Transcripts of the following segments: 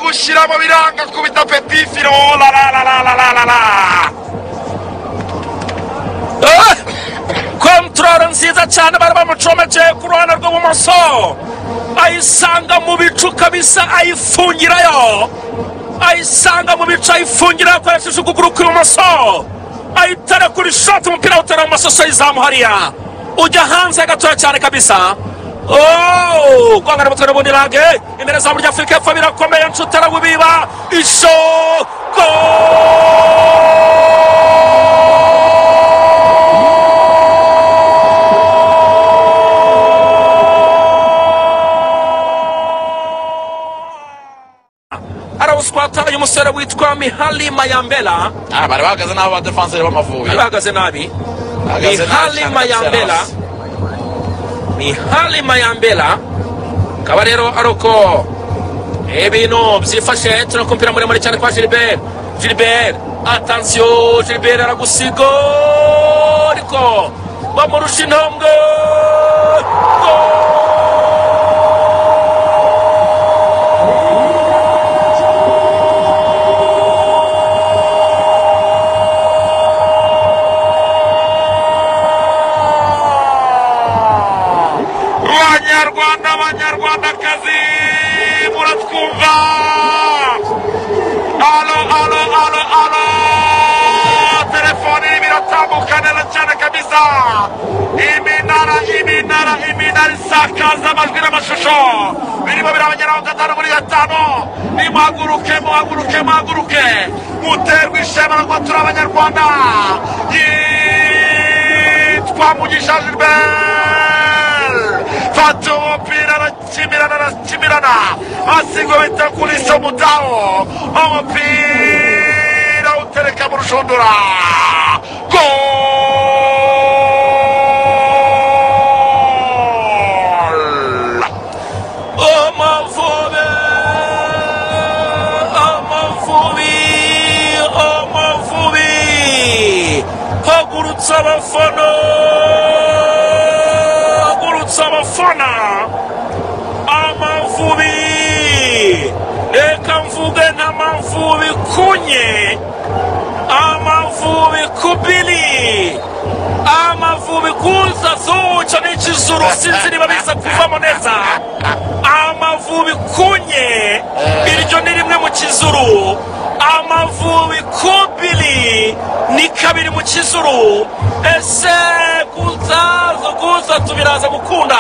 gushyiramo biranga kubita Petit Filo. La la la la la la la. Control nziza cyane bari bamucomeje ku ruhande rw'ubumoso, ayisanga mu bicu kabisa, ayifungirayo, ayisanga mu bicu, ayifungirayo akoresheje ukuguru kw'ibumoso, ayitara kuri shot, umupira utera mu masoso y'izamu hariya ujya hanze gatoya cyane kabisa. Kwangana mutwe n'ubundi lage imbere za burya Afurika y'Epfo birakomeye, nshuti arabubiba isho arawuswata uyu musore witwa Mihali Mayambela. Bari bahagaze n'abo badefenseri b'Amavubi, bahagaze nabi. Mihali Mayambela akaba rero ariko ibintu byifashe, turakumpira muremure cyane kwa Gilbert. Attention, Gilbert aragusiga ariko bamurusha intambwe. Abanyarwandakazi muratwumva? Alo, telefoni biratambuka neza cyane kabisa. Iminara isakaza amajwi n'amashusho birimo birabageraho 5 muri 5. Nimuhaguruke muterwe ishema ngo turi Abanyarwanda. Yitwa Mugisha Gilbert, fata umupira arakimirana asigwa bita kuri Somutao, umupira utereka mu rushundura. Amavubi hagurutsa abafana, Amavubi reka mvuge n'Amavubi kunye, Amavubi kubili, Amavubi kuza zuca n'ikizuru sinzi niba biza kuvamo neza. Amavubi kunye iryo ni rimwe mu kizuru, Amavubi kubili ni kabiri mu kizuru. Ese kuza tubiraza gukunda.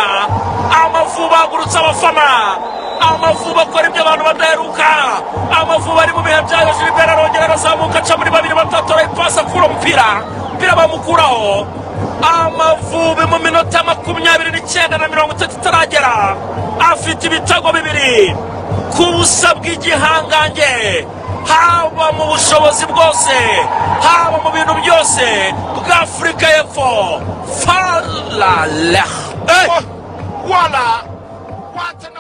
Amavubi agurutsa abafana, Amavubi akora ibyo abantu badaheruka, Amavubi ari mu bihe byayo. Gilbert arongera arazamuka aca muri 2-3 arayipasa kuri umupira bamukuraho. Amavubi mu minota 29 na 30 itaragera afite ibitego 2 ku busa bw'igihangange, haba mu bushobozi bwose, haba mu bintu byose bw'Afurika y'Epfo. Falala Wala, what an